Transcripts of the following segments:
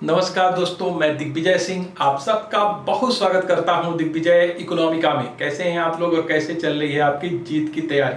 नमस्कार दोस्तों, मैं दिग्विजय सिंह आप सबका बहुत स्वागत करता हूं दिग्विजय इकोनॉमिका में। कैसे हैं आप लोग और कैसे चल रही है आपकी जीत की तैयारी।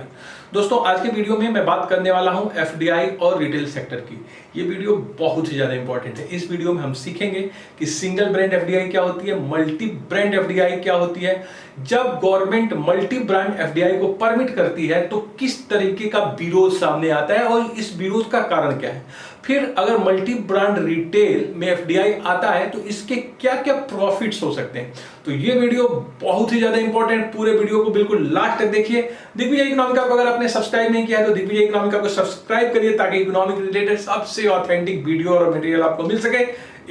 दोस्तों, आज के वीडियो में मैं बात करने वाला हूं एफडीआई और रिटेल सेक्टर की। ये वीडियो बहुत ही ज्यादा इंपॉर्टेंट है। इस वीडियो में हम सीखेंगे कि सिंगल ब्रांड एफडीआई क्या होती है, मल्टी ब्रांड एफडीआई क्या होती है, जब गवर्नमेंट मल्टी ब्रांड एफडीआई को परमिट करती है तो किस तरीके का विरोध सामने आता है और इस विरोध का कारण क्या है। फिर अगर मल्टी ब्रांड रिटेल में एफडीआई आता है तो इसके क्या क्या प्रॉफिट्स हो सकते हैं। तो ये वीडियो बहुत ही ज्यादा इंपॉर्टेंट, पूरे वीडियो को बिल्कुल लास्ट तक देखिए। दिग्विजय इकोनॉमिका को अगर आपने सब्सक्राइब नहीं किया है तो दिग्विजय इकोनॉमिका को सब्सक्राइब करिए ताकि इकोनॉमिक रिलेटेड सबसे ऑथेंटिक वीडियो और मटेरियल आपको मिल सके।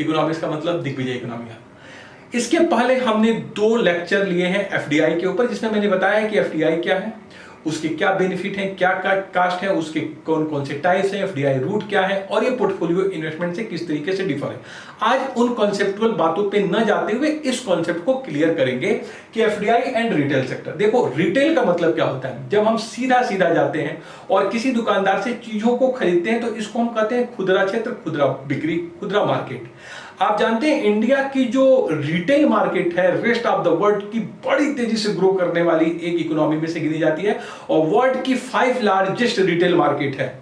इकोनॉमिक्स का मतलब दिग्विजय इकोनॉमिका। इसके पहले हमने 2 लेक्चर लिए हैं एफडीआई के ऊपर, जिसमें मैंने बताया कि एफडीआई क्या है, उसके क्या बेनिफिट हैं, क्या कास्ट है, उसके कौन कौन से टाइप्स हैं, एफडीआई रूट क्या है और ये पोर्टफोलियो इन्वेस्टमेंट से किस तरीके से डिफर है। आज उन कॉन्सेप्चुअल बातों पे न जाते हुए इस कॉन्सेप्ट को क्लियर करेंगे कि एफडीआई एंड रिटेल सेक्टर। देखो, रिटेल का मतलब क्या होता है। जब हम सीधा सीधा जाते हैं और किसी दुकानदार से चीजों को खरीदते हैं तो इसको हम कहते हैं खुदरा क्षेत्र, खुदरा बिक्री, खुदरा मार्केट। आप जानते हैं इंडिया की जो रिटेल मार्केट है रेस्ट ऑफ द वर्ल्ड की बड़ी तेजी से ग्रो करने वाली एक इकोनॉमी में से गिनी जाती है और वर्ल्ड की 5 लार्जेस्ट रिटेल मार्केट है,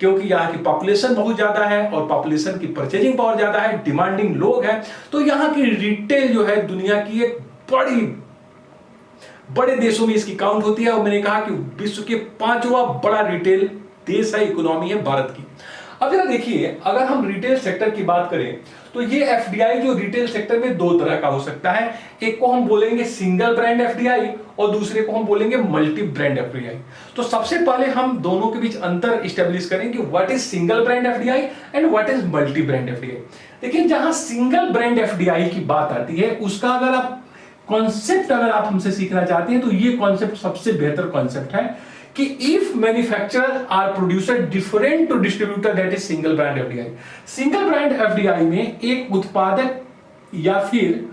क्योंकि यहाँ की पॉपुलेशन बहुत ज्यादा है और पॉपुलेशन की परचेजिंग पावर ज्यादा है, डिमांडिंग लोग हैं। तो यहाँ की रिटेल जो है दुनिया की एक बड़े देशों में इसकी काउंट होती है और मैंने कहा कि विश्व के 5वां बड़ा रिटेल देश है, इकोनॉमी है भारत की। अब जरा देखिए, अगर हम रिटेल सेक्टर की बात करें तो ये एफडीआई जो रिटेल सेक्टर में 2 तरह का हो सकता है। एक को हम बोलेंगे सिंगल ब्रांड एफडीआई और दूसरे को हम बोलेंगे मल्टी ब्रांड एफडीआई। तो सबसे पहले हम दोनों के बीच अंतर इस्टेब्लिश करें कि what is single brand FDI and what is multi brand FDI. देखिए, जहां सिंगल ब्रांड एफडीआई की बात आती है उसका अगर आप कॉन्सेप्ट अगर आप हमसे सीखना चाहते हैं तो ये कॉन्सेप्ट सबसे बेहतर कॉन्सेप्ट है कि if manufacturer or producer different to distributor that is single brand FDI. Single brand FDI में एक उत्पादक या फिर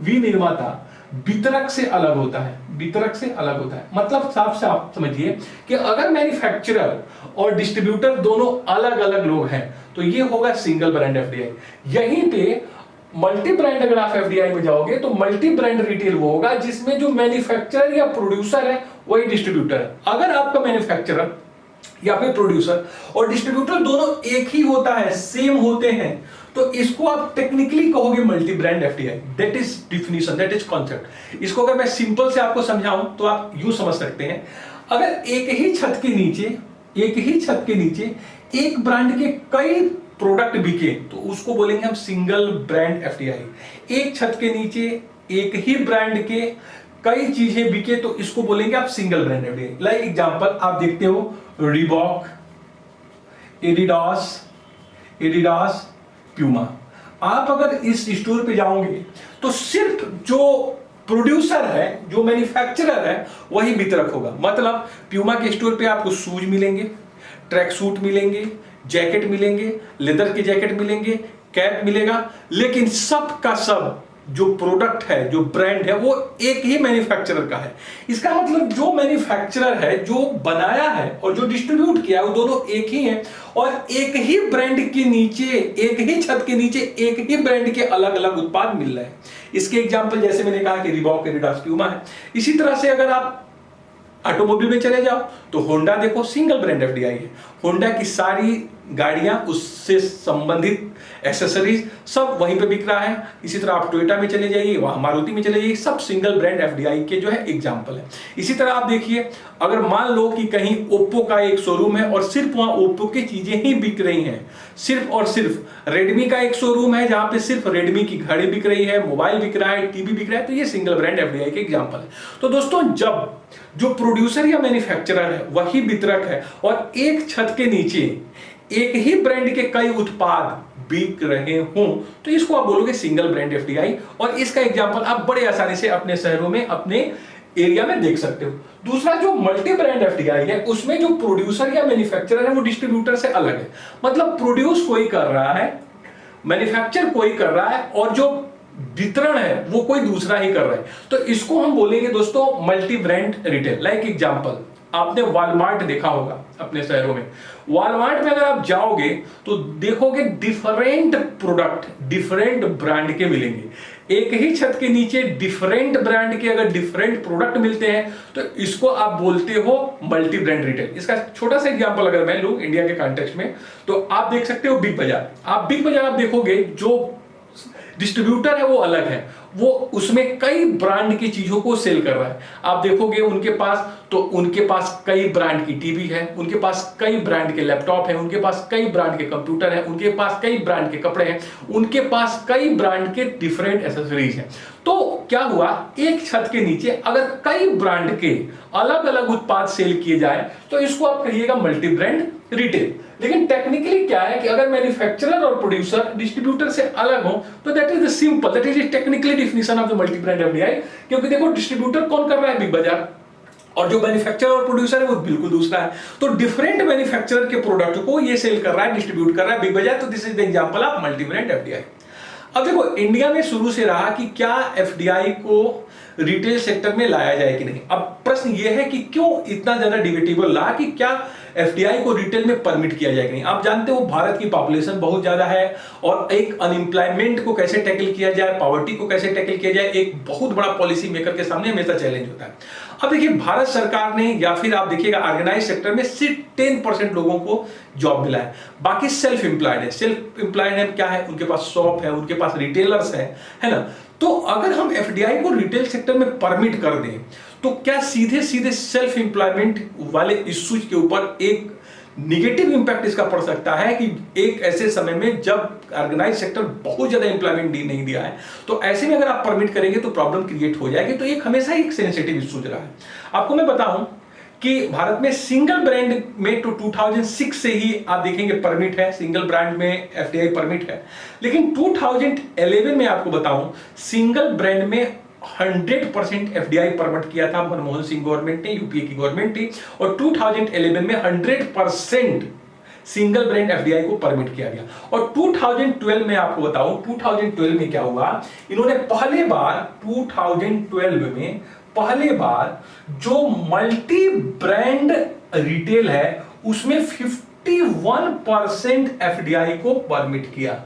विनिर्माता वितरक से अलग होता है। मतलब साफ से आप समझिए कि अगर मैन्युफैक्चरर और डिस्ट्रीब्यूटर दोनों अलग अलग लोग हैं तो ये होगा सिंगल ब्रांड एफडीआई। यहीं पे मल्टी ब्रांड अगर आप एफडीआई में जाओगे तो मल्टी ब्रांड रिटेल वो होगा जिसमें जो मैन्युफैक्चरर या प्रोड्यूसर है वही डिस्ट्रीब्यूटर है। अगर आपका मैन्युफैक्चरर या फिर प्रोड्यूसर और डिस्ट्रीब्यूटर दोनों एक ही होता है, सेम होते हैं, तो इसको आप टेक्निकली कहोगे multi brand FDI. That is definition, that is concept. इसको अगर मैं सिंपल से आपको समझाऊं तो आप यूं समझ सकते हैं, अगर एक ही छत के नीचे एक ब्रांड के कई प्रोडक्ट बिके तो उसको बोलेंगे हम सिंगल ब्रांड एफडीआई। एक छत के नीचे एक ही ब्रांड के कई चीजें बिके तो इसको बोलेंगे आप single brand FDI. Like example आप देखते हो रीबॉक, एडिडास, प्यूमा। आप अगर इस स्टोर पे जाओगे तो सिर्फ जो प्रोड्यूसर है, जो मैन्युफैक्चरर है, वही वितरक होगा। मतलब प्यूमा के स्टोर पे आपको शूज मिलेंगे, ट्रैक सूट मिलेंगे, जैकेट मिलेंगे, लेदर के जैकेट मिलेंगे, कैप मिलेगा, लेकिन सब का सब जो प्रोडक्ट है, जो ब्रांड है, वो एक ही मैन्युफैक्चरर का है। इसका मतलब जो मैन्युफैक्चरर है, जो बनाया है और जो डिस्ट्रीब्यूट किया है, वो दोनों एक ही हैं और एक ही ब्रांड के नीचे, एक ही छत के नीचे एक ही ब्रांड के अलग अलग उत्पाद मिल रहे हैं। इसके एग्जांपल जैसे मैंने कहा कि रिबॉक, एडिडास, प्यूमा है। इसी तरह से अगर आप ऑटोमोबाइल में चले जाओ तो होंडा देखो सिंगल ब्रांड एफडीआई है। होंडा की सारी गाड़ियां, उससे संबंधित एक्सेसरीज सब वहीं पे बिक रहा है। इसी तरह आप टोयोटा में चले जाइए, वहां मारुति में चले जाइए, सब सिंगल ब्रांड एफडीआई के जो है एग्जांपल है। इसी तरह आप देखिए, अगर मान लो कि कहीं ओप्पो का एक शोरूम है और सिर्फ वहां ओप्पो की चीजें ही बिक रही हैं, सिर्फ और सिर्फ रेडमी का एक शोरूम है जहां पे सिर्फ रेडमी की घड़ी बिक रही है, मोबाइल बिक रहा है, टीवी बिक रहा है, तो ये सिंगल ब्रांड एफडीआई के एग्जांपल है। तो दोस्तों, जब जो प्रोड्यूसर या मैन्युफैक्चरर है वही वितरक है और एक छत के नीचे एक ही ब्रांड के कई उत्पाद बिक रहे हों तो इसको आप बोलोगे सिंगल ब्रांड एफडीआई। और इसका एग्जांपल आप बड़े आसानी से अपने शहरों में, अपने एरिया में देख सकते हो। दूसरा जो मल्टी ब्रांड एफडीआई है, उसमें जो प्रोड्यूसर या मैन्युफैक्चरर है वो डिस्ट्रीब्यूटर से अलग है। मतलब प्रोड्यूस कोई कर रहा है, मैन्युफैक्चर कोई कर रहा है और जो वितरण है वो कोई दूसरा ही कर रहा है। तो इसको हम बोलेंगे दोस्तों multi brand retail. Like example आपने वॉलमार्ट देखा होगा अपने शहरों में। वॉलमार्ट में अगर आप जाओगे तो देखोगे डिफरेंट प्रोडक्ट डिफरेंट ब्रांड के मिलेंगे। एक ही छत के नीचे डिफरेंट ब्रांड के अगर डिफरेंट प्रोडक्ट मिलते हैं तो इसको आप बोलते हो मल्टी ब्रांड रिटेल। इसका छोटा सा एग्जांपल अगर मैं लूं इंडिया के कॉन्टेक्स्ट में, तो आप देख सकते हो बिग बाजार। आप बिग बाजार आप देखोगे, जो डिस्ट्रीब्यूटर है वो अलग है, वो उसमें कई ब्रांड की चीजों को सेल कर रहा है। आप देखोगे उनके पास कई ब्रांड की टीवी है, उनके पास कई ब्रांड के लैपटॉप है, उनके पास कई ब्रांड के कंप्यूटर है, उनके पास कई ब्रांड के कपड़े हैं, उनके पास कई ब्रांड के डिफरेंट एसेसरीज हैं। तो क्या हुआ, एक छत के नीचे अगर कई ब्रांड के अलग अलग उत्पाद सेल किए जाए तो इसको आप कहिएगा मल्टी ब्रांड रिटेल। लेकिन टेक्निकली क्या है कि अगर मैन्युफैक्चरर और प्रोड्यूसर डिस्ट्रीब्यूटर से अलग हो तो that is the simple, that is technically definition of the multi brand FDI. क्योंकि देखो डिस्ट्रीब्यूटर कौन कर रहा है, बिग बाजार, और जो मैन्युफैक्चरर और प्रोड्यूसर है वो बिल्कुल दूसरा है। तो डिफरेंट मैन्युफैक्चरर के प्रोडक्ट को ये सेल कर रहा है, डिस्ट्रीब्यूट कर रहा है बिग बाजार। तो this is the example of multi brand FDI. अब देखो इंडिया में शुरू से रहा कि क्या एफडीआई को रिटेल सेक्टर में लाया जाए कि नहीं। अब प्रश्न यह है कि क्यों इतना ज्यादा डिबेटेबल रहा कि क्या एफडीआई को रिटेल में परमिट किया जाए कि नहीं। आप जानते हो भारत की पॉपुलेशन बहुत ज्यादा है और एक अनएम्प्लॉयमेंट को कैसे टैकल किया जाए, पॉवर्टी को कैसे टैकल किया जाए, एक बहुत बड़ा पॉलिसी मेकर के सामने हमेशा चैलेंज होता है। अब देखिए भारत सरकार ने या फिर आप देखिएगा ऑर्गेनाइज सेक्टर में सिर्फ 10% लोगों को जॉब मिला है, बाकी सेल्फ एम्प्लॉयड है। सेल्फ एम्प्लॉयड है क्या है, उनके पास शॉप है, उनके पास रिटेलर्स है ना। तो अगर हम एफडीआई को रिटेल सेक्टर में परमिट कर दें तो क्या सीधे सीधे सेल्फ एम्प्लॉयमेंट वाले इश्यूज के ऊपर एक निगेटिव इंपैक्ट इसका पड़ सकता है कि एक ऐसे समय में जब ऑर्गेनाइज सेक्टर बहुत ज्यादा एम्प्लॉयमेंट नहीं दिया है, तो ऐसे में अगर आप परमिट करेंगे तो प्रॉब्लम क्रिएट हो जाएगी। तो एक हमेशा एक सेंसिटिव इश्यू रहा है। आपको मैं बताऊं कि भारत में सिंगल ब्रांड में तो 2006 से ही आप देखेंगे परमिट है, सिंगल ब्रांड में एफडीआई परमिट है। लेकिन 2011 में आपको बताऊं सिंगल ब्रांड में 100% एफडीआई परमिट किया था मनमोहन सिंह गवर्नमेंट ने, यूपीए की गवर्नमेंट थी, और 2011 में 100% सिंगल ब्रांड एफडीआई को परमिट किया गया। और 2012 में आपको बताऊं 2012 में क्या हुआ, इन्होंने पहले बार 2012 में पहले बार जो मल्टी ब्रांड रिटेल है उसमें 51% एफडीआई को परमिट किया।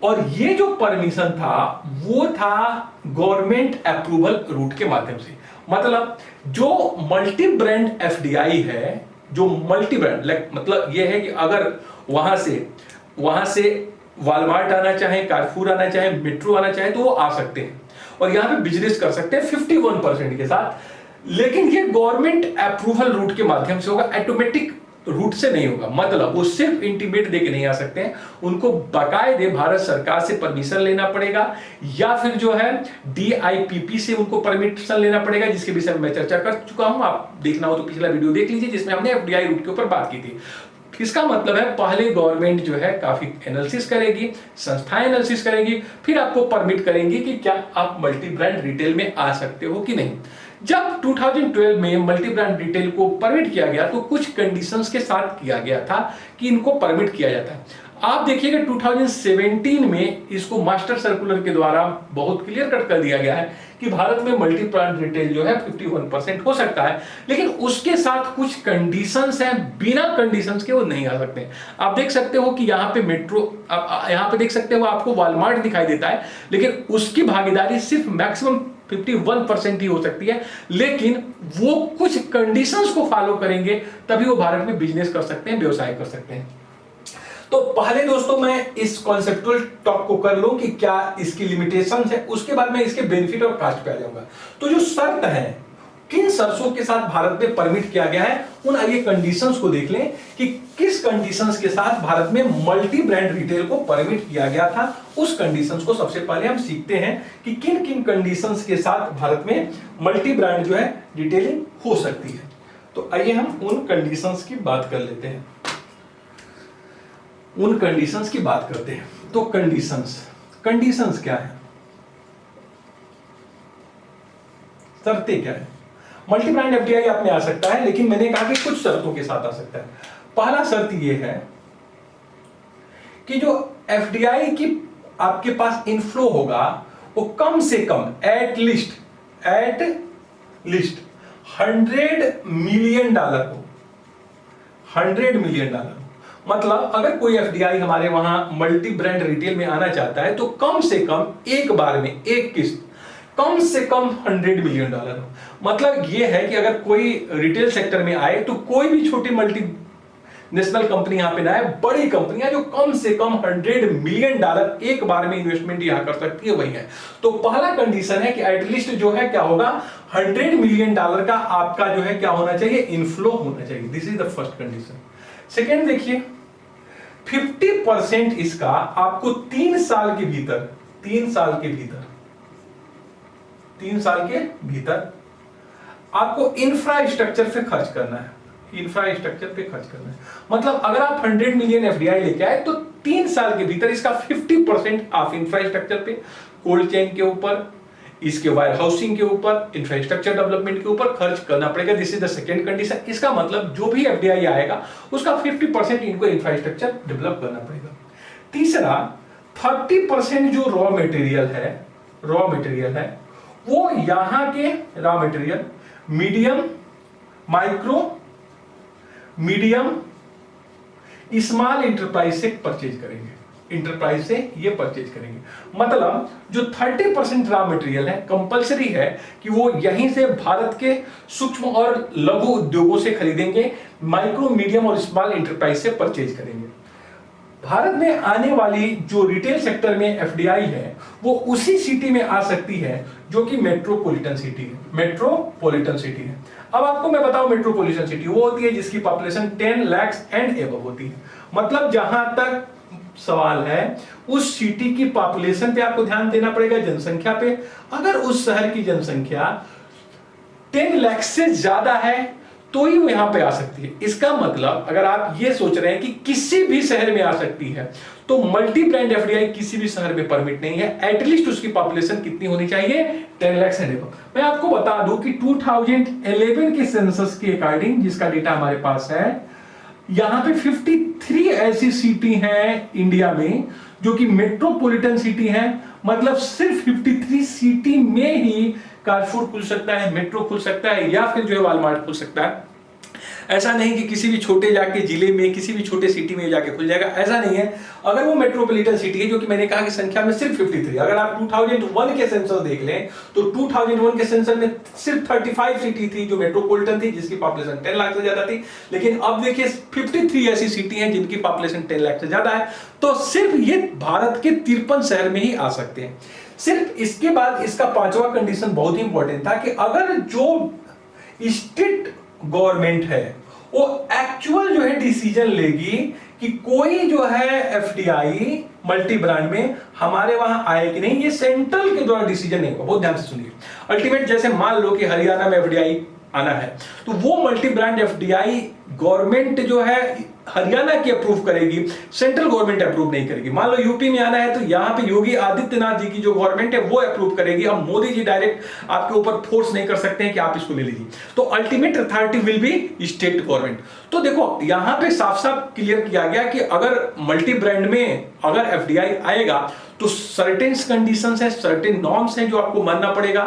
और ये जो परमिशन था वो था गवर्नमेंट अप्रूवल रूट के माध्यम से। मतलब जो मल्टी ब्रांड एफडीआई है, जो मल्टी ब्रांड मतलब ये है कि अगर वहां से वॉलमार्ट आना चाहे, कारफूर आना चाहे, मेट्रो आना चाहे तो वो आ सकते हैं और यहां पे बिजनेस कर सकते हैं 51% के साथ। लेकिन ये गवर्नमेंट अप्रूवल रूट के माध्यम से होगा, ऑटोमेटिक रूट से नहीं होगा। मतलब वो सिर्फ इंटीमेट देके नहीं आ सकते हैं, उनको बाकायदे भारत सरकार से परमिशन लेना पड़ेगा या फिर जो है डीआईपीपी से उनको परमिशन लेना पड़ेगा, जिसके विषय में मैं चर्चा कर चुका हूं। आप देखना हो तो पिछला वीडियो देख लीजिए जिसमें हमने एफडीआई रूट के ऊपर बात की थी। इसका मतलब है पहले गवर्नमेंट जो है काफी एनालिसिस करेगी, संस्थाएं एनालिसिस करेगी, फिर आपको परमिट करेंगी कि क्या आप मल्टी ब्रांड रिटेल में आ सकते हो कि नहीं। जब 2012 में मल्टी ब्रांड रिटेल को परमिट किया गया तो कुछ कंडीशंस के साथ किया गया था कि इनको परमिट किया जाता है। आप देखिएगा 2017 में इसको मास्टर सर्कुलर के द्वारा बहुत क्लियर कट कर दिया गया है कि भारत में मल्टी ब्रांड रिटेल जो है 51% हो सकता है, लेकिन उसके साथ कुछ कंडीशंस हैं, बिना कंडीशंस के वो नहीं आ सकते। आप देख सकते हो कि यहाँ पे मेट्रो, यहाँ पे देख सकते हो आपको वॉलमार्ट दिखाई देता है, लेकिन उसकी भागीदारी सिर्फ मैक्सिमम 51% ही हो सकती है, लेकिन वो कुछ कंडीशंस को फॉलो करेंगे तभी वो भारत में बिजनेस कर सकते हैं, व्यवसाय कर सकते हैं। तो पहले दोस्तों मैं इस कॉन्सेप्चुअल टॉक को कर लूं कि क्या इसकी लिमिटेशंस है, उसके बाद मैं इसके बेनिफिट और कॉस्ट पे आ जाऊंगा। तो जो शर्त है, किन शर्तों के साथ भारत में परमिट किया गया है, उन आइए कंडीशंस को देख लें कि किस कंडीशंस के साथ भारत में मल्टी ब्रांड रिटेल को परमिट किया गया था। उस कंडीशंस को सबसे पहले हम सीखते हैं कि किन किन कंडीशंस के साथ भारत में मल्टी ब्रांड जो है रिटेलिंग हो सकती है। तो आइए हम उन कंडीशंस की बात कर लेते हैं, उन कंडीशंस की बात करते हैं। तो कंडीशंस क्या है, शर्तें क्या है। मल्टी ब्रांड एफडीआई आप में आ सकता है, लेकिन मैंने कहा कि कुछ शर्तों के साथ आ सकता है। पहला शर्त यह है कि जो एफडीआई की आपके पास इनफ्लो होगा वो कम से कम एट लिस्ट $100 मिलियन हो, $100 मिलियन। मतलब अगर कोई एफडीआई हमारे वहां मल्टी ब्रांड रिटेल में आना चाहता है तो कम से कम एक बार में एक किस्त कम से कम $100 मिलियन हो। मतलब यह है कि अगर कोई रिटेल सेक्टर में आए तो कोई भी छोटी मल्टी नेशनल कंपनी यहां पे ना है, बड़ी कंपनियां जो कम से कम $100 मिलियन एक बार में इन्वेस्टमेंट यहां कर सकती है वही है। तो पहला कंडीशन है कि एटलीस्ट जो है क्या होगा, $100 मिलियन का आपका जो है क्या होना चाहिए, इनफ्लो होना चाहिए। This is the first condition. Second देखिए, 50% इसका आपको 3 साल के भीतर 3 साल के भीतर आपको इंफ्रास्ट्रक्चर पे खर्च करना है। मतलब अगर आप 100 मिलियन एफडीआई लेके आए तो 3 साल के भीतर इसका 50% आप इंफ्रास्ट्रक्चर पे, कोल्ड चेन के ऊपर, इसके वायर हाउसिंग के ऊपर, इंफ्रास्ट्रक्चर डेवलपमेंट के ऊपर खर्च करना पड़ेगा। This is the second condition. इसका मतलब जो भी एफडीआई आएगा उसका 50% इनको इंफ्रास्ट्रक्चर डेवलप करना पड़ेगा। तीसरा, 30% जो रॉ मटेरियल है वो यहां के raw material medium small enterprise से परचेज करेंगे। मतलब जो 30% रॉ मटेरियल है कंपलसरी है कि वो यहीं से भारत के सूक्ष्म और लघु उद्योगों से खरीदेंगे, माइक्रो, मीडियम और स्मॉल इंटरप्राइज से परचेज करेंगे। भारत में आने वाली जो रिटेल सेक्टर में एफडीआई है वो उसी सिटी में आ सकती है जो कि मेट्रोपॉलिटन सिटी है। अब आपको मैं बताऊं, मेट्रोपॉलिटन सिटी वो होती है जिसकी पॉपुलेशन 10 लाख एंड एबव होती है। मतलब जहां तक सवाल है उस सिटी की पॉपुलेशन पे आपको ध्यान देना पड़ेगा, जनसंख्या पे। अगर उस शहर की जनसंख्या 10 लाख से ज्यादा है तो ही वो यहां पे आ सकती है। इसका मतलब अगर आप ये सोच रहे हैं कि किसी भी शहर में आ सकती है तो मल्टी ब्रांड एफडीआई किसी भी शहर में परमिट नहीं है। एटलीस्ट उसकी पॉपुलेशन कितनी होनी चाहिए, 10 लाख से अबव। मैं आपको बता दूं कि 2011 के सेंसस के अकॉर्डिंग, जिसका डेटा हमारे पास है, यहां पे 53 ऐसी सिटी हैं इंडिया में जो कि मेट्रोपॉलिटन सिटी हैं। मतलब सिर्फ 53 सिटी में ही कारफूर खुल सकता है, मेट्रो खुल सकता है, या फिर जो है वॉलमार्ट खुल सकता है। ऐसा नहीं कि किसी भी छोटे जाके जिले में, किसी भी छोटे सिटी में जाके खुल जाएगा, ऐसा नहीं है। अगर वो मेट्रोपॉलिटन सिटी है, जो कि मैंने कहा कि संख्या में सिर्फ 53, अगर आप 2001 के सेंसस देख लें तो 2001 के सेंसस में सिर्फ 35 सिटी थी जो मेट्रोपॉलिटन थी, जिसकी पॉपुलेशन 10 लाख से ज्यादा थी। लेकिन अब देखिए 53 ऐसी सिटी हैं जिनकी पॉपुलेशन 10 लाख से ज्यादा है। तो सिर्फ ये भारत के 53 शहर में ही आ सकते हैं। सिर्फ इसके बाद इसका 5वां कंडीशन बहुत ही इंपॉर्टेंट था कि अगर जो स्टेट गवर्नमेंट है वो एक्चुअल जो है डिसीजन लेगी कि कोई जो है एफडीआई मल्टी ब्रांड में हमारे वहां आए कि नहीं, ये सेंट्रल के द्वारा डिसीजन नहीं होगा। बहुत ध्यान से सुनिए। अल्टीमेट जैसे मान लो कि हरियाणा में एफडीआई आना है तो वो मल्टी ब्रांड एफडीआई गवर्नमेंट जो है हरियाणा की अप्रूव करेगी, सेंट्रल गवर्नमेंट अप्रूव नहीं करेगी। मान लो यूपी में आना है तो यहां पे योगी आदित्यनाथ जी की जो गवर्नमेंट है वो अप्रूव करेगी। अब मोदी जी डायरेक्ट आपके ऊपर फोर्स नहीं कर सकते हैं कि आप इसको ले लीजिए। तो ultimate authority will be state government. तो देखो यहां पे साफ साफ क्लियर किया गया कि अगर मल्टी ब्रांड में अगर एफडीआई आएगा तो सर्टेन कंडीशंस है, सर्टेन नॉर्म्स हैं जो आपको मानना पड़ेगा।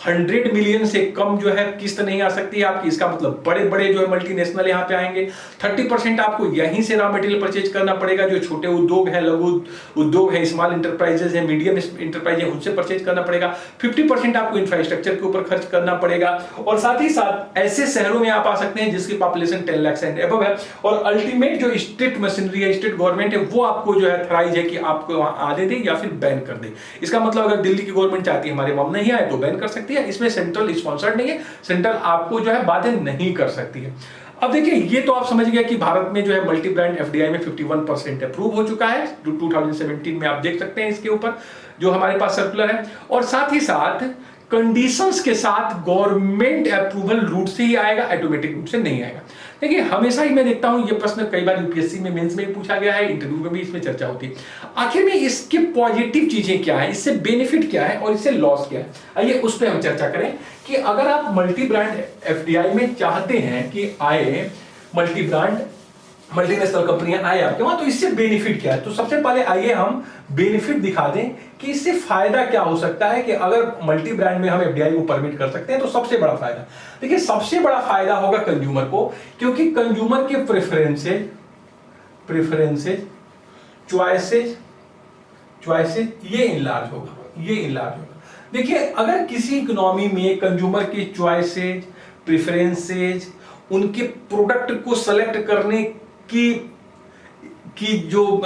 100 मिलियन से कम जो है किस्त नहीं आ सकती है आपकी। इसका मतलब बड़े बड़े जो है मल्टीनेशनल यहां पे आएंगे। 30% आपको यहीं से रॉ मटेरियल परचेज करना पड़ेगा। जो छोटे उद्योग है, लघु उद्योग है, स्मॉल इंटरप्राइजेस है, मीडियम इंटरप्राइज है, उनसे परचेज करना पड़ेगा। 50% आपको इंफ्रास्ट्रक्चर के ऊपर खर्च करना पड़ेगा। और साथ ही साथ ऐसे शहरों में आप आ सकते हैं जिसकी पॉपुलेशन 10 लाख एंड अबव है। और अल्टीमेट जो स्टेट मशीनरी है, स्टेट गवर्नमेंट है, वो आपको जो है थराइज है कि आपको वहां आने दे या फिर बैन कर दे। इसका मतलब अगर दिल्ली की गवर्नमेंट चाहती है हमारे वहां नहीं आए तो बैन कर सकती है। इसमें सेंट्रल स्पॉन्सर्ड नहीं है, सेंट्रल आपको जो है बातें नहीं कर सकती है। अब देखिए ये तो आप समझ गए कि भारत में जो है मल्टी ब्रांड एफडीआई में 51% अप्रूव हो चुका है। 2017 में आप देख सकते हैं इसके ऊपर जो हमारे पास सर्कुलर है। और साथ ही साथ कंडीशंस के साथ गवर्नमेंट अप्रूवल रूट से ही आएगा, ऑटोमेटिक रूट से नहीं आएगा। देखिए हमेशा ही मैं देखता हूं ये प्रश्न कई बार यूपीएससी में, मेंस में पूछा गया है, इंटरव्यू में भी इसमें चर्चा होती है। आखिर में इसके पॉजिटिव चीजें क्या है, इससे बेनिफिट क्या है और इससे लॉस क्या है, आइए उस पर हम चर्चा करें कि अगर आप मल्टी ब्रांड एफडीआई में चाहते हैं कि आए मल्टी ब्रांड मल्टीनेशनल कंपनियां आए आपके वहां, तो इससे बेनिफिट क्या है? तो सबसे पहले आइए हम बेनिफिट दिखा दें कि इससे फायदा क्या हो सकता है कि अगर मल्टी ब्रांड में हम एफडीआई को परमिट कर सकते हैं तो सबसे बड़ा फायदा, देखिए सबसे बड़ा फायदा होगा कंज्यूमर को, क्योंकि कंज्यूमर के प्रेफरेंसेज चॉइसेज ये इनलार्ज होगा। देखिए अगर किसी इकोनॉमी में कंज्यूमर के चॉइसेज, प्रेफरेंसेज, उनके प्रोडक्ट को सेलेक्ट करने की जो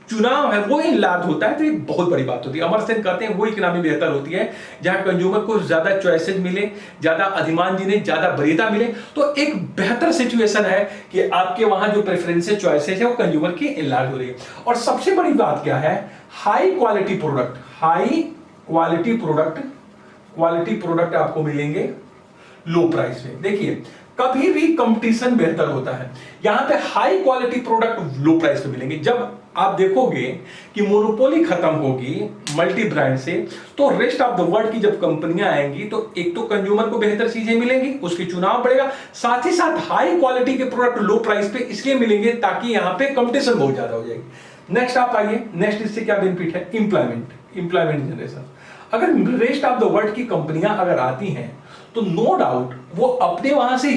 चुनाव है वो इनलार्ज होता है, तो ये बहुत बड़ी बात होती है। अमर सेन कहते हैं वो इकोनॉमी बेहतर होती है जहां कंज्यूमर को ज्यादा चॉइसेस मिले, ज्यादा अधिमान जिने, ज्यादा वरीयता मिले। तो एक बेहतर सिचुएशन है कि आपके वहां जो प्रेफरेंसेस, चॉइसेस है वो कंज्यूमर की इनलार्ज हो रही है। और सबसे बड़ी बात क्या है? हाई क्वालिटी प्रोडक्ट आपको मिलेंगे लो प्राइस में। देखिए कभी भी कंपटीशन बेहतर होता है, यहां पे हाई क्वालिटी प्रोडक्ट लो प्राइस पे मिलेंगे। जब आप देखोगे कि मोनोपोली खत्म होगी मल्टी ब्रांड से, तो रेस्ट ऑफ द वर्ल्ड की जब कंपनियां आएंगी तो एक तो कंज्यूमर को बेहतर चीजें मिलेंगी, उसकी चुनाव बढ़ेगा, साथ ही साथ हाई क्वालिटी के प्रोडक्ट लो प्राइस पे इसलिए मिलेंगे ताकि यहां पे कंपटीशन बहुत ज्यादा हो जाएगी। नेक्स्ट आप आइए, नेक्स्ट इससे क्या बेनिफिट है? Employment generation. अगर रेस्ट ऑफ द वर्ल्ड की कंपनियां अगर आती हैं तो नो डाउट वो अपने वहां से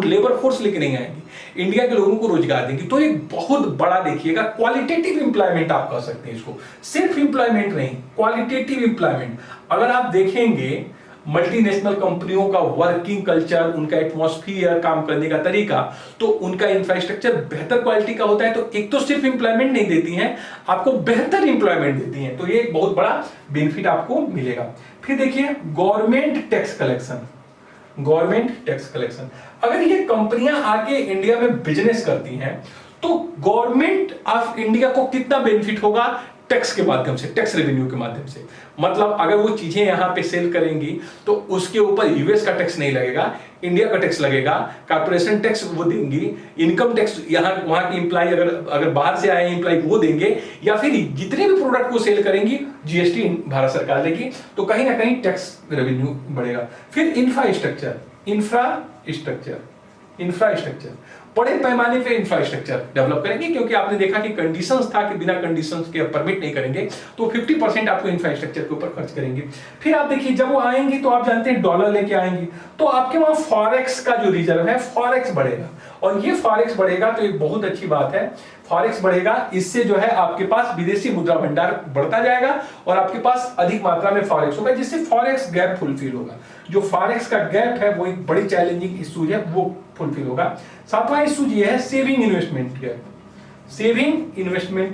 लेबर फोर्स लेके नहीं आएंगी, इंडिया के लोगों को रोजगार देंगी। तो एक बहुत बड़ा देखिएगा क्वालिटेटिव एम्प्लॉयमेंट आप कह सकते हैं इसको, सिर्फ एम्प्लॉयमेंट नहीं, क्वालिटेटिव एम्प्लॉयमेंट। अगर आप देखेंगे मल्टीनेशनल कंपनियों का वर्किंग कल्चर, उनका एटमॉस्फियर, काम करने का तरीका, तो उनका इंफ्रास्ट्रक्चर बेहतर क्वालिटी का होता है। तो एक तो सिर्फ एम्प्लॉयमेंट नहीं देती हैं, आपको बेहतर एम्प्लॉयमेंट देती हैं, तो ये एक बहुत बड़ा बेनिफिट आपको मिलेगा। फिर देखिए गवर्नमेंट टैक्स कलेक्शन। अगर ये कंपनियां आके इंडिया में बिजनेस करती हैं तो गवर्नमेंट ऑफ इंडिया को कितना बेनिफिट होगा? टैक्स के माध्यम से, टैक्स रेवेन्यू के माध्यम से। मतलब अगर वो चीजें यहां पे सेल करेंगी तो उसके ऊपर यूएस का टैक्स नहीं लगेगा, इंडिया का टैक्स लगेगा, कॉर्पोरेशन टैक्स वो देंगी, इनकम टैक्स यहाँ वहां की इंप्लाई अगर बाहर से आए इंप्लाई वो देंगे, या फिर जितने भी प्रोडक्ट को सेल करेंगी जीएसटी भारत सरकार लेगी, तो कहीं ना कहीं टैक्स रेवेन्यू बढ़ेगा। फिर इंफ्रास्ट्रक्चर बड़े पैमाने पे इंफ्रास्ट्रक्चर डेवलप करेंगे, क्योंकि आपने देखा कि कंडीशंस था कि बिना कंडीशंस के परमिट नहीं करेंगे, तो 50% आपको इंफ्रास्ट्रक्चर के ऊपर खर्च करेंगे। फिर आप देखिए जब वो आएंगी तो आप जानते हैं डॉलर लेके आएंगी, तो आपके वहां फॉरेक्स का जो रिजर्व है फॉरेक्स बढ़ेगा, और ये फॉरेक्स बढ़ेगा तो एक बहुत अच्छी बात है। फॉरेक्स बढ़ेगा, इससे जो है आपके पास विदेशी मुद्रा भंडार बढ़ता जाएगा और आपके पास अधिक मात्रा में फॉरेक्स होगा, जिससे फॉरेक्स गैप फुलफिल होगा। जो फॉरेक्स का गैप है वो एक बड़ी चैलेंजिंग इशू है, वो फुलफिल होगा। सातवां इशू ये है सेविंग इन्वेस्टमेंट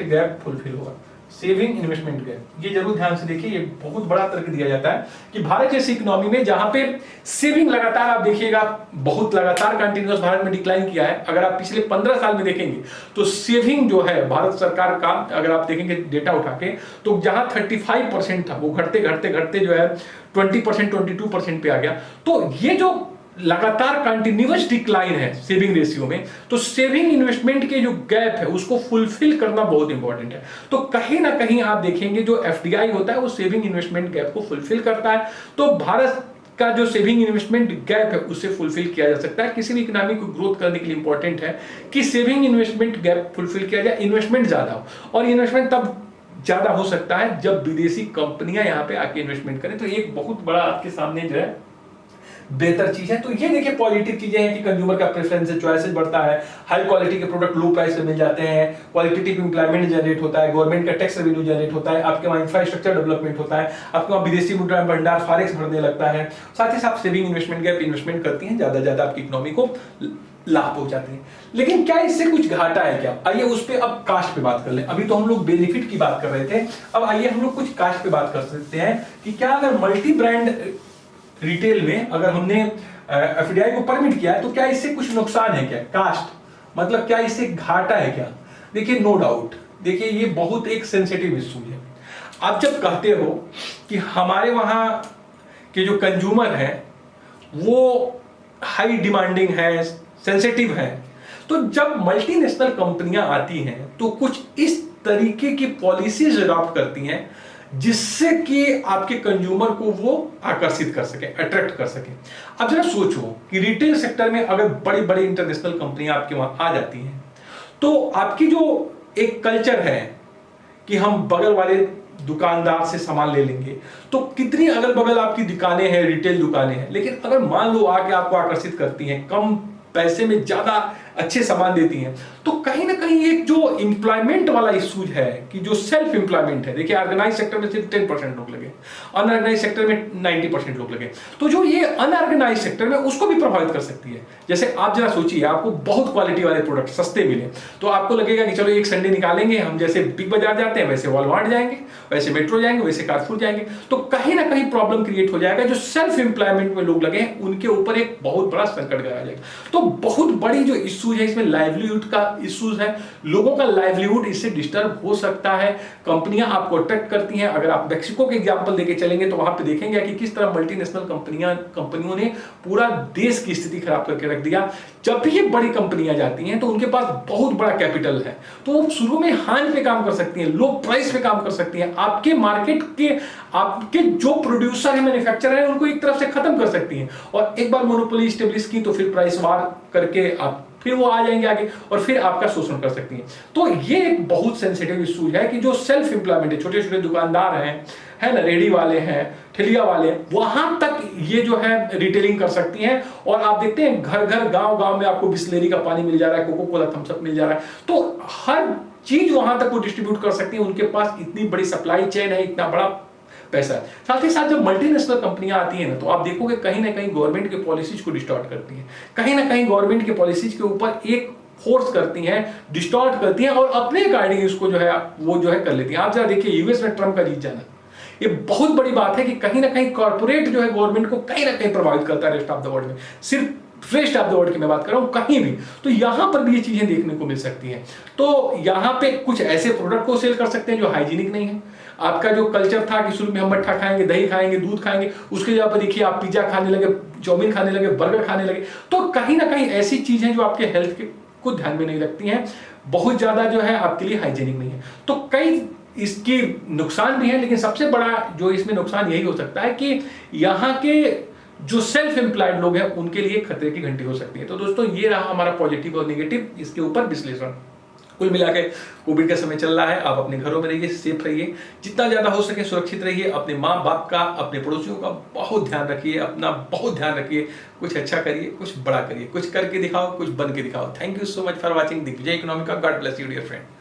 गैप फुलफिल होगा। सेविंग इन्वेस्टमेंट गैप, ये जरूर ध्यान से देखिए, ये बहुत बड़ा तर्क दिया जाता है कि भारत जैसी इकोनॉमी में जहां पे सेविंग लगातार आप देखिएगा बहुत लगातार कंटिन्यूअस भारत में डिक्लाइन किया है। अगर आप पिछले 15 साल में देखेंगे तो सेविंग जो है भारत सरकार का, अगर आप देखेंगे डेटा उठा के, तो जहां 35% था वो घटते घटते जो है 20%, 22% पे आ गया। तो ये जो लगातार कंटिन्यूअस डिक्लाइन है सेविंग रेशियो में, तो सेविंग इन्वेस्टमेंट के जो गैप है उसको फुलफिल करना बहुत इंपॉर्टेंट है। तो कहीं ना कहीं आप देखेंगे जो एफडीआई होता है वो सेविंग इन्वेस्टमेंट गैप को फुलफिल करता है। तो भारत का जो सेविंग इन्वेस्टमेंट गैप है उससे फुलफिल किया जा सकता है। किसी भी इकोनॉमी को ग्रोथ करने के लिए इंपॉर्टेंट है कि सेविंग इन्वेस्टमेंट गैप फुलफिल किया जाए, इन्वेस्टमेंट ज्यादा हो, और इन्वेस्टमेंट तब ज्यादा हो सकता है जब विदेशी कंपनियां यहां पे आके इन्वेस्टमेंट करें। तो एक बहुत बड़ा आपके सामने जो है बेहतर चीज है। तो ये देखिए पॉजिटिव चीजें हैं कि कंज्यूमर का प्रेफरेंस है, चॉइसेस बढ़ता है, हाई क्वालिटी के प्रोडक्ट लो प्राइस पे मिल जाते हैं, क्वालिटेटिव एम्प्लॉयमेंट जनरेट होता है, गवर्नमेंट का टैक्स रेवेन्यू जनरेट होता है, आपके वहां इंफ्रास्ट्रक्चर डेवलपमेंट होता है, आपके वहां विदेशी मुद्रा भंडार फॉरेक्स बढ़ने लगता है, साथ ही साथ सेविंग इन्वेस्टमेंट गैप इन्वेस्टमेंट करती है, ज्यादा आपकी इकोनॉमी को लाभ पहुंचाते हैं। लेकिन क्या इससे कुछ घाटा है क्या? आइए उस पे अब कास्ट पे बात कर लें। अभी तो हम लोग बेनिफिट की बात कर रहे थे, अब आइए हम लोग कुछ कास्ट पे बात कर सकते हैं कि क्या अगर मल्टी ब्रांड रिटेल में अगर हमने एफडीआई को परमिट किया है तो क्या इससे कुछ नुकसान है क्या? कास्ट मतलब क्या इससे घाटा है क्या? देखिए नो डाउट, देखिए ये बहुत एक सेंसिटिव इशू है। आप जब कहते हो कि हमारे वहां के जो कंज्यूमर हैं वो हाई डिमांडिंग है, सेंसिटिव है, तो जब मल्टीनेशनल कंपनियां आती हैं तो कुछ इस तरीके की पॉलिसीज अडॉप्ट करती हैं जिससे कि आपके कंज्यूमर को वो आकर्षित कर सके, अट्रैक्ट कर सके। अब जरा सोचो कि रिटेल सेक्टर में अगर बड़ी बड़ी इंटरनेशनल कंपनियां आपके वहां आ जाती हैं तो आपकी जो एक कल्चर है कि हम बगल वाले दुकानदार से सामान ले लेंगे, तो कितनी अगल बगल आपकी दुकानें हैं, रिटेल दुकानें हैं, लेकिन अगर मान लो आके आपको आकर्षित करती हैं, कम पैसे में ज्यादा अच्छे सामान देती हैं, तो कहीं ना कहीं एक जो एम्प्लॉयमेंट वाला इशूज है कि जो सेल्फ एम्प्लॉयमेंट है, देखिए ऑर्गेनाइज सेक्टर में सिर्फ 10% लोग लगे, अनऑर्गेनाइज सेक्टर में 90% लोग लगे, तो जो ये अनऑर्गेनाइज सेक्टर में उसको भी प्रभावित कर सकती है। जैसे आप जरा सोचिए, आपको बहुत क्वालिटी वाले प्रोडक्ट सस्ते मिले, तो आपको लगेगा कि चलो एक संडे निकालेंगे, हम जैसे बिग बाजार जाते हैं वैसे वॉलमार्ट जाएंगे, वैसे मेट्रो जाएंगे, वैसे कारफूर जाएंगे, तो कहीं ना कहीं प्रॉब्लम क्रिएट हो जाएगा। जो सेल्फ एम्प्लॉयमेंट में लोग लगे हैं उनके ऊपर एक बहुत बड़ा संकट गाया जाएगा। तो बहुत बड़ी जो इश्यूज है इसमें लाइवलीहुड का इश्यूज है, लोगों का लाइवलीहुड इससे डिस्टर्ब हो सकता है। कंपनियां आपको अट्रैक्ट करती हैं, अगर आप मैक्सिको के एग्जांपल देके चलेंगे तो वहां पे देखेंगे कि किस तरह मल्टीनेशनल कंपनियों ने पूरा देश की स्थिति खराब करके रख दिया। जब भी ये बड़ी कंपनियां जाती हैं तो उनके पास बहुत बड़ा कैपिटल है, तो वो शुरू में हान पे काम कर सकती हैं, लो प्राइस पे काम कर सकती हैं, आपके मार्केट के आपके जो प्रोड्यूसर है, मैन्युफैक्चरर है, उनको एक तरफ से खत्म कर सकती हैं, और एक बार मोनोपोली स्टेब्लिश की तो फिर प्राइस वार करके आप फिर वो आ जाएंगे आगे और फिर आपका शोषण कर सकती हैं। तो ये एक बहुत सेंसिटिव इशू है कि जो सेल्फ एम्प्लॉयमेंट है, छोटे छोटे दुकानदार हैं, है ना, रेडी वाले हैं, ठेलिया वाले, वहां तक ये जो है रिटेलिंग कर सकती हैं। और आप देखते हैं घर घर गांव गांव में आपको बिस्लेरी का पानी मिल जा रहा है, कोको कोला थम्स अप मिल जा रहा है, तो हर चीज वहां तक वो डिस्ट्रीब्यूट कर सकती है। उनके पास इतनी बड़ी सप्लाई चेन है, इतना बड़ा पैसा है। साथ ही साथ जब मल्टीनेशनल कंपनियां आती हैं ना, तो आप देखोगे कहीं ना कहीं गवर्नमेंट के पॉलिसीज को डिस्टॉर्ट करती हैं, कहीं ना कहीं गवर्नमेंट के पॉलिसीज के ऊपर एक फोर्स करती हैं, डिस्टॉर्ट करती हैं, और अपने अकॉर्डिंग इसको जो है वो जो है कर लेती हैं। आप जरा देखिए यूएस में ट्रम्प का जीत जाना, ये बहुत बड़ी बात है कि कहीं ना कहीं कॉर्पोरेट जो है गवर्नमेंट को कहीं ना कहीं प्रभावित करता है रेस्ट ऑफ द वर्ल्ड में। सिर्फ रेस्ट ऑफ द वर्ल्ड की मैं बात कर रहा हूं, कहीं भी, तो यहां पर भी ये चीजें देखने को मिल सकती हैं। तो यहां पे कुछ ऐसे प्रोडक्ट को सेल कर सकते हैं जो हाइजीनिक नहीं है। आपका जो कल्चर था कि शुरू में हम मट्ठा खाएंगे, दही खाएंगे, दूध खाएंगे, उसके जगह पर देखिए आप पिज्जा खाने लगे, चाउमीन खाने लगे, बर्गर खाने लगे, तो कहीं ना कहीं ऐसी चीजें जो आपके हेल्थ को ध्यान में नहीं रखती हैं, बहुत ज्यादा जो है आपके लिए हाइजीनिक नहीं है। तो कई इसकी नुकसान भी है, लेकिन सबसे बड़ा जो इसमें नुकसान यही हो सकता है कि यहाँ के जो सेल्फ एम्प्लॉयड लोग हैं उनके लिए खतरे की घंटी हो सकती है। तो दोस्तों ये रहा हमारा पॉजिटिव और नेगेटिव इसके ऊपर विश्लेषण। कुल मिला के कोविड का समय चल रहा है, आप अपने घरों में रहिए, सेफ रहिए, जितना ज्यादा हो सके सुरक्षित रहिए, अपने माँ बाप का, अपने पड़ोसियों का बहुत ध्यान रखिए, अपना बहुत ध्यान रखिए, कुछ अच्छा करिए, कुछ बड़ा करिए, कुछ करके दिखाओ, कुछ बन के दिखाओ। Thank you so much for watching Digvijay Economica. God bless you dear friend.